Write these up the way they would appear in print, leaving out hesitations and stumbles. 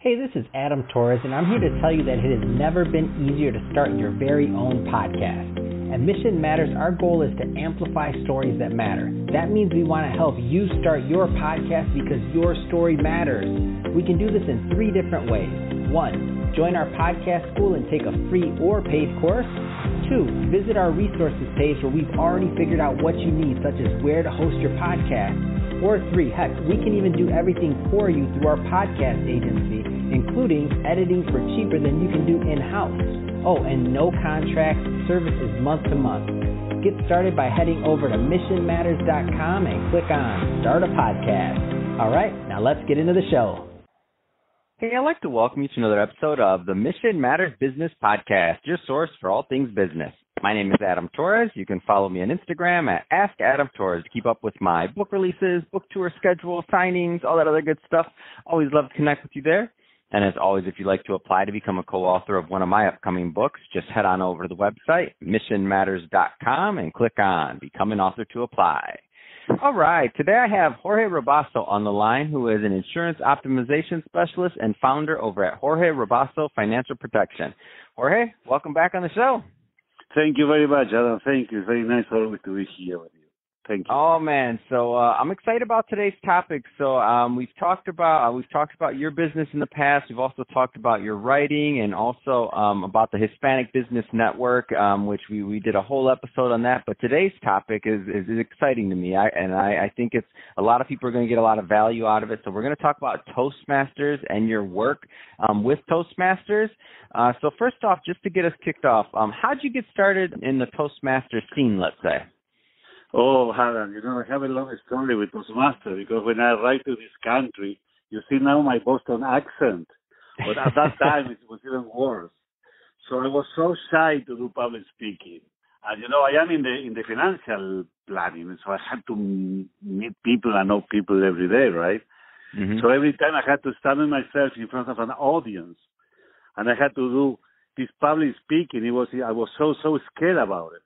Hey, this is Adam Torres, and I'm here to tell you that it has never been easier to start your very own podcast. At Mission Matters, our goal is to amplify stories that matter. That means we want to help you start your podcast because your story matters. We can do this in 3 different ways. 1, join our podcast school and take a free or paid course. 2, visit our resources page where we've already figured out what you need, such as where to host your podcast. Or 3, heck, we can even do everything for you through our podcast agency, including editing for cheaper than you can do in-house. Oh, and no contracts, service is month to month. Get started by heading over to missionmatters.com and click on Start a Podcast. All right, now let's get into the show. Hey, I'd like to welcome you to another episode of the Mission Matters Business Podcast, your source for all things business. My name is Adam Torres. You can follow me on Instagram at AskAdamTorres to keep up with my book releases, book tour schedule, signings, all that other good stuff. Always love to connect with you there. And as always, if you'd like to apply to become a co-author of one of my upcoming books, just head on over to the website, missionmatters.com, and click on Become an Author to apply. All right. Today I have Jorge Rabaso on the line, who is an insurance optimization specialist and founder over at Jorge Rabaso Financial Protection. Jorge, welcome back on the show. Thank you very much, Adam. Thank you. Very nice always to be here with you. Thank you. Oh man, so I'm excited about today's topic. So we've talked about your business in the past. We've also talked about your writing and also about the Hispanic Business Network, which we did a whole episode on that. But today's topic is exciting to me, I think it's a lot of people are going to get a lot of value out of it. So we're going to talk about Toastmasters and your work with Toastmasters. So first off, just to get us kicked off, how'd you get started in the Toastmaster scene, let's say? Oh, Adam, I have a long story with Toastmasters because when I arrived to this country, you see now my Boston accent, but at that time it was even worse. So I was so shy to do public speaking. And, I am in the financial planning, so I had to meet people and know people every day, right? Mm-hmm. So every time I had to stand myself in front of an audience, and I had to do this public speaking. I was so scared about it.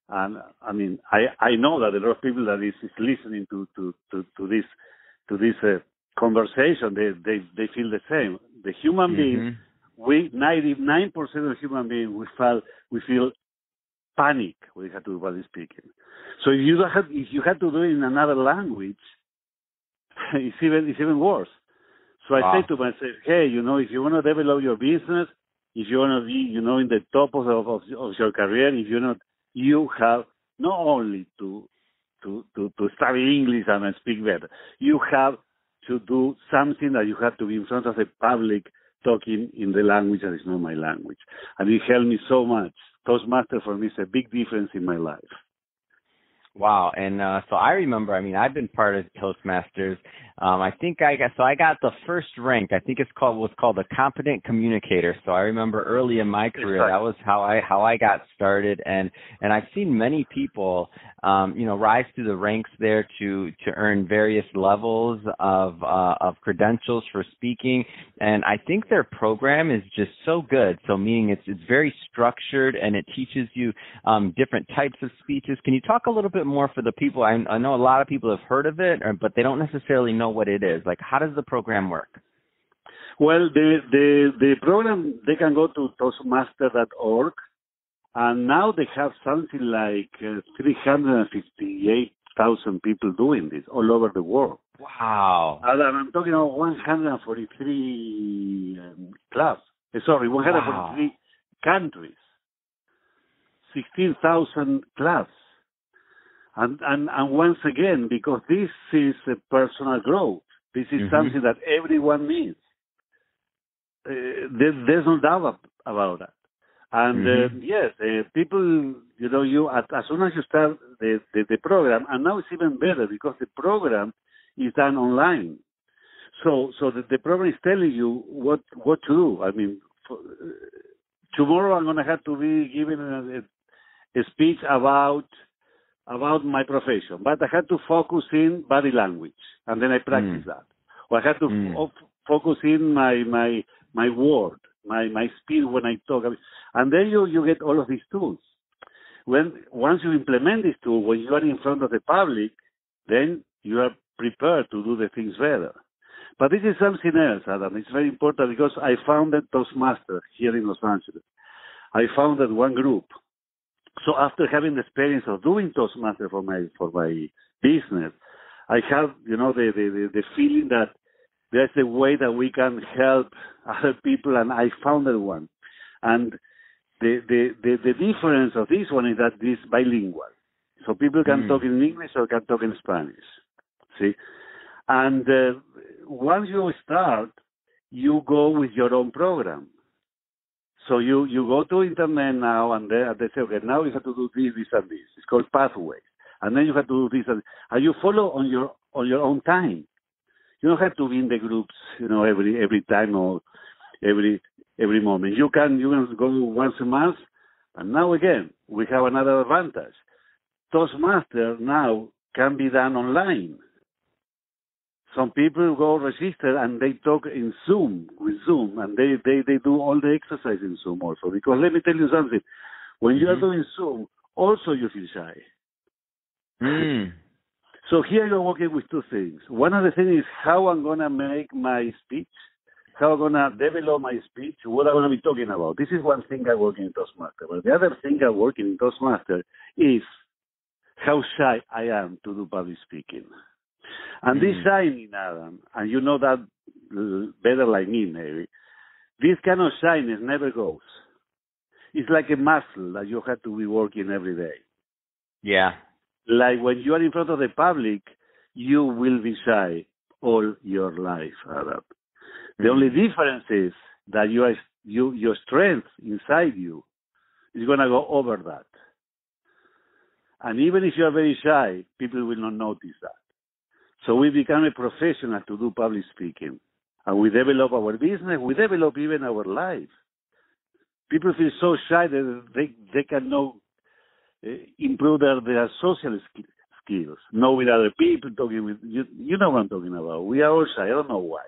And I mean, I know that a lot of people that is listening to this conversation, they feel the same. The human being, 99% of human beings, we feel panic when we have to do public speaking. So if you had to do it in another language, it's even worse. So I say to myself, hey, if you want to develop your business, if you want to be, in the top of your career, if you're not, you have not only to study English and speak better. You have to do something that you have to be in front of the public talking in the language that is not my language. And it helped me so much. Toastmasters for me is a big difference in my life. Wow. And so I remember, I've been part of Toastmasters. I got the first rank. I think was called a competent communicator. So I remember early in my career, that was how I got started. And I've seen many people, rise through the ranks there to earn various levels of credentials for speaking. And I think their program is just so good. So meaning it's very structured and it teaches you different types of speeches. Can you talk a little bit more for the people? I know a lot of people have heard of it, but they don't necessarily know what it is. Like, how does the program work? Well, the program, they can go to toastmaster.org, and now they have something like 358,000 people doing this all over the world. Wow. And I'm talking about 143 clubs. 143 countries, 16,000 clubs. And once again, because this is a personal growth, this is something that everyone needs. There's no doubt about that. And yes, people, as soon as you start the program, and now it's even better because the program is done online. So the program is telling you what to do. Tomorrow I'm going to have to be giving a speech about my profession, but I had to focus in body language, and then I practice that. Or I had to focus in my word, my speed when I talk, and then you get all of these tools. Once you implement this tool, when you are in front of the public, then you are prepared to do the things better. But this is something else, Adam. It's very important because I founded Toastmasters here in Los Angeles. I founded one group. So after having the experience of doing Toastmasters for my business, I have, the feeling that there's a way that we can help other people, and I founded one. And the difference of this one is that it's bilingual. So people can talk in English or can talk in Spanish. See? And once you start, you go with your own program. So you go to internet now, and they say, okay, now you have to do this, and this. It's called pathways. And then you have to do this, and you follow on your own time. You don't have to be in the groups, every time or every moment. You can go once a month, and now again we have another advantage. Toastmasters now can be done online. Some people go register and they talk in Zoom, and they do all the exercise in Zoom also. Because let me tell you something, when you are doing Zoom, also you feel shy. So here you're working with two things. One of the things is how I'm going to make my speech, how I'm going to develop my speech, what I'm going to be talking about. This is one thing I work in Toastmasters. But the other thing I work in Toastmasters is how shy I am to do public speaking. And this shyness, Adam, and you know that better like me, maybe, this kind of shyness never goes. It's like a muscle that you have to be working every day. Yeah. Like when you are in front of the public, you will be shy all your life, Adam. The only difference is that your strength inside you is going to go over that. And even if you are very shy, people will not notice that. So we become a professional to do public speaking. And we develop our business, we develop even our life. People feel so shy that they cannot improve their social skills, know with other people, talking with, you know what I'm talking about. We are all shy, I don't know why.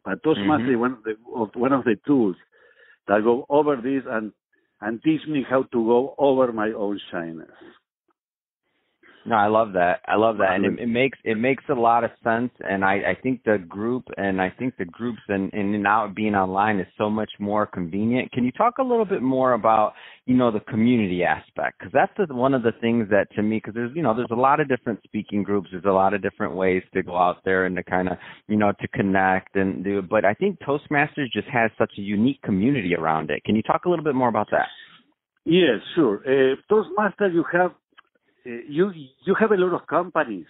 But Toastmasters is one of the tools that go over this and teach me how to go over my own shyness. No, I love that. And it makes a lot of sense. And I think the groups and now being online is so much more convenient. Can you talk a little bit more about, the community aspect? Because that's one of the things that to me, because there's a lot of different speaking groups. There's a lot of different ways to go out there and to kind of, to connect and do. But I think Toastmasters just has such a unique community around it. Can you talk a little bit more about that? Yes, sure. Toastmasters, you have a lot of companies,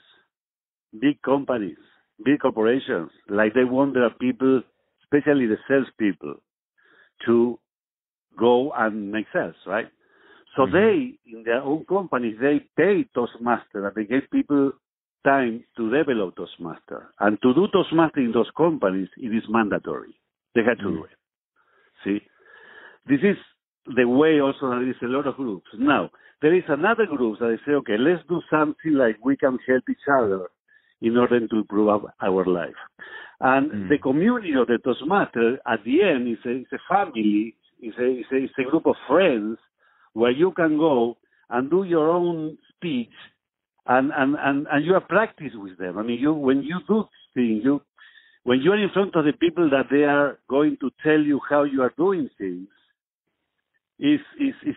big corporations, like they want their people, especially the salespeople, to go and make sales, right? So they, in their own companies, they pay Toastmasters and they give people time to develop Toastmasters. And to do Toastmasters in those companies, it is mandatory. They have to do it. See? This is the way also there is a lot of groups. Now, there is another group that I say, okay, let's do something like we can help each other in order to improve our life. And the community of the Toastmasters at the end is a family, is a group of friends where you can go and do your own speech and you have practice with them. I mean, when you do things, when you are in front of the people that they are going to tell you how you are doing things, is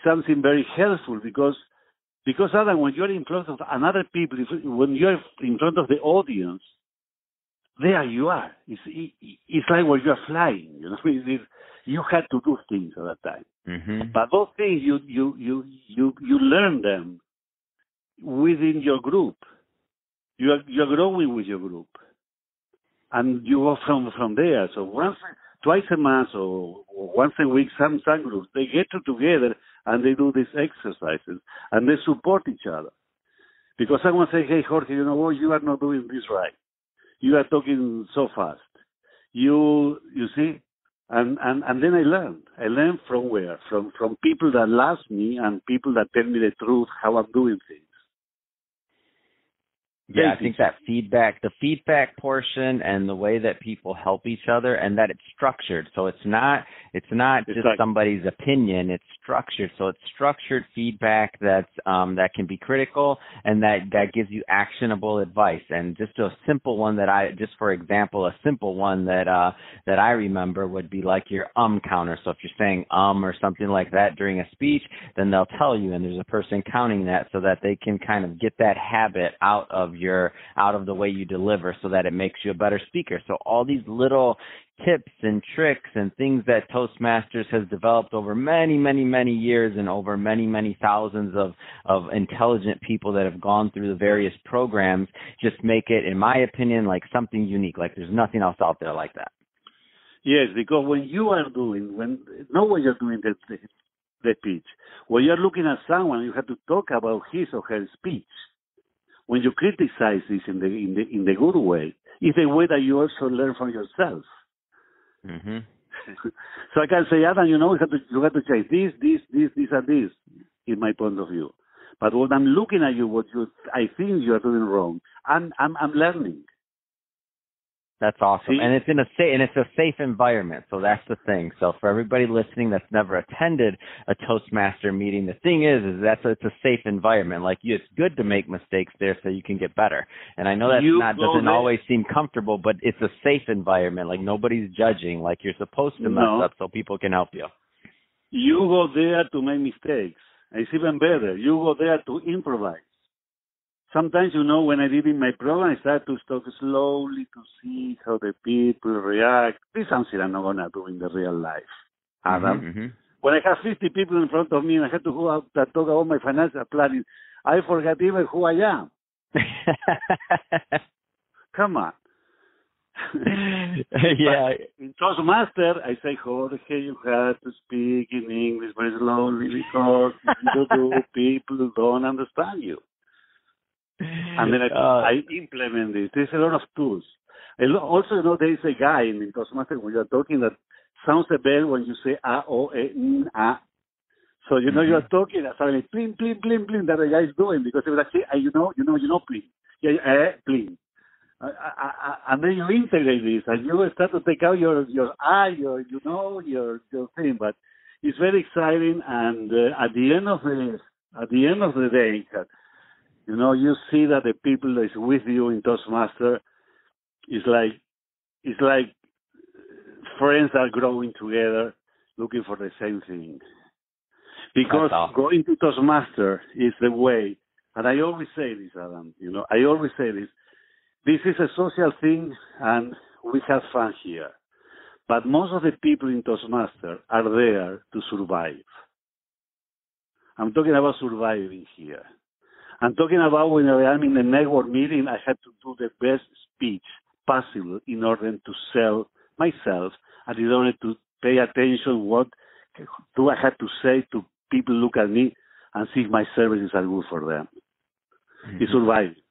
something very helpful because Adam, when you're in front of another people, when you're in front of the audience, there you are. It's like when you're flying. You had to do things at that time. But those things you learn them within your group. You're growing with your group, and you go from there. So twice a month or once a week, some groups, they get together and they do these exercises and they support each other. Because someone say, hey, Jorge, you know what, you are not doing this right. You are talking so fast. You see? And then I learned. I learned from where? From people that love me and people that tell me the truth, how I'm doing things. Yeah, I think that the feedback portion and the way that people help each other and that it's structured. So it's not just somebody's opinion, it's structured. So it's structured feedback that's that can be critical and that gives you actionable advice. And just a simple one that I remember would be like your counter. So if you're saying or something like that during a speech, then they'll tell you and there's a person counting that so that they can kind of get that habit out of the way you deliver so that it makes you a better speaker. So all these little tips and tricks and things that Toastmasters has developed over many, many, many years and over many, many thousands of intelligent people that have gone through the various programs just make it, in my opinion, like something unique. Like there's nothing else out there like that. Yes, because when you're doing the pitch, when you're looking at someone, you have to talk about his or her speech. When you criticize this in the good way, it's the way that you also learn from yourself. Mm-hmm. So I can say, Adam, you have to change this, and this, in my point of view. But when I'm looking at you, I think you are doing wrong. I'm learning. That's awesome. See? And it's a safe environment. So that's the thing. So for everybody listening that's never attended a Toastmaster meeting, the thing is it's a safe environment. Like it's good to make mistakes there so you can get better. And I know that doesn't always seem comfortable, but it's a safe environment. Like nobody's judging. Like you're supposed to mess up so people can help you. You go there to make mistakes. It's even better. You go there to improvise. Sometimes, when I did in my program, I started to talk slowly to see how the people react. This is something I'm not going to do in the real life, Adam. Mm-hmm. When I have 50 people in front of me and I have to go out and talk about my financial planning, I forget even who I am. Come on. Yeah. In Toastmaster, I say, Jorge, you have to speak in English very slowly because people don't understand you. And then I implement this. There's a lot of tools. Also, there is a guy in Toastmasters when you're talking that sounds a bell when you say a, o, e, n, a. So, you're talking and suddenly, plin, plin, plin, plin, that the guy is doing because if I say, plin. Yeah, plin. And then you integrate this and you start to take out your thing. But it's very exciting. And at the end of the day, you see that the people that is with you in Toastmaster is like friends are growing together, looking for the same thing. Because going to Toastmaster is the way, and I always say this, Adam. This is a social thing, and we have fun here. But most of the people in Toastmaster are there to survive. I'm talking about surviving here. I'm talking about when I am in a network meeting, I had to do the best speech possible in order to sell myself and in order to pay attention what do I have to say to people look at me and see if my services are good for them. Mm-hmm. It's surviving.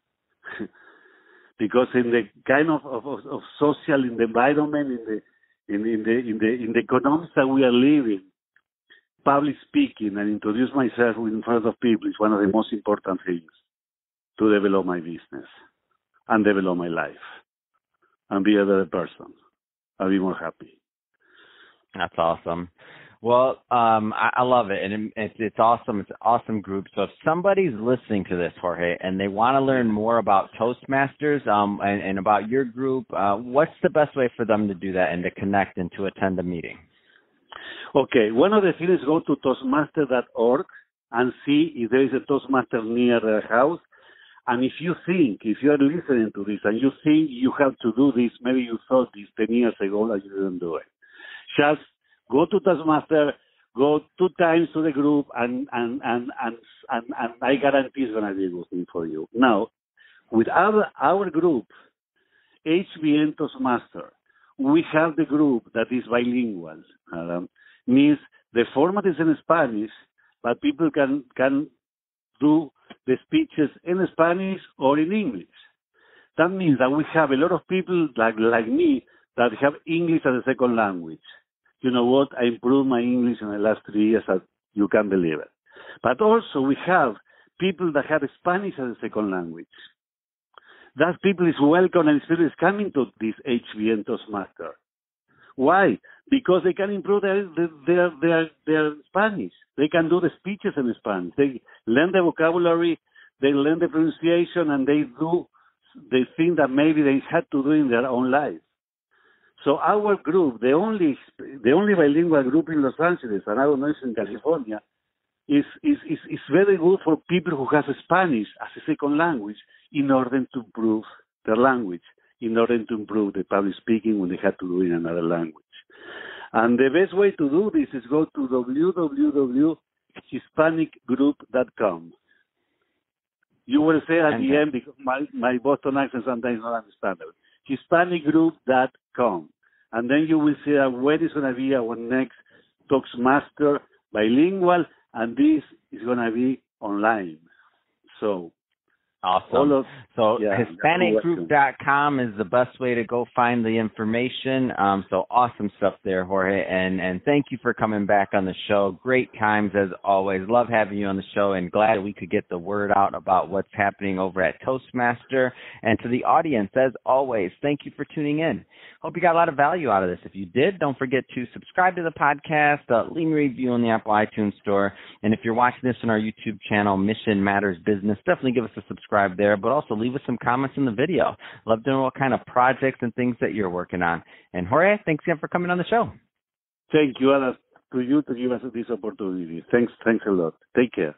Because in the kind of social in the environment, in the economics that we are living, public speaking and introduce myself in front of people is one of the most important things to develop my business and develop my life and be a better person and be more happy. That's awesome. Well, I love it, and it's awesome. It's an awesome group. So if somebody's listening to this, Jorge, and they want to learn more about Toastmasters and about your group, what's the best way for them to do that and to connect and to attend a meeting? Okay, one of the things is go to toastmaster.org and see if there is a Toastmaster near their house. And if you are listening to this and you think you have to do this, maybe you thought this 10 years ago and you didn't do it. Just go to Toastmaster, go 2 times to the group, and I guarantee it's going to be a good thing for you. Now, with our group, HBN Toastmaster, we have the group that is bilingual. Means the format is in Spanish, but people can do the speeches in Spanish or in English. That means that we have a lot of people like me that have English as a second language. You know what? I improved my English in the last 3 years, as you can believe it. But also we have people that have Spanish as a second language. that people is welcome and spirit is coming to this HBN Toastmaster. Why? Because they can improve their Spanish. They can do the speeches in Spanish. They learn the vocabulary, they learn the pronunciation, and they think that maybe they had to do in their own life. So our group, the only bilingual group in Los Angeles, and I don't know if in California, is very good for people who have Spanish as a second language in order to improve their language, in order to improve the public speaking when they have to do it in another language. And the best way to do this is go to www.hispanicgroup.com. You will say at the end, because my Boston accent sometimes is not understandable, hispanicgroup.com. And then you will see where is going to be our next Toastmaster bilingual, and this is going to be online. So, awesome. HispanicGroup.com is the best way to go find the information. So awesome stuff there, Jorge. And thank you for coming back on the show. Great times as always. Love having you on the show, and glad we could get the word out about what's happening over at Toastmaster. And to the audience, as always, thank you for tuning in. Hope you got a lot of value out of this. If you did, don't forget to subscribe to the podcast, leave a review on the Apple iTunes Store. And if you're watching this on our YouTube channel, Mission Matters Business, definitely give us a subscribe there, but also leave us some comments in the video. Love to know what kind of projects and things that you're working on. And Jorge, thanks again for coming on the show. Thank you, Alan, to you to give us this opportunity. Thanks a lot. Take care.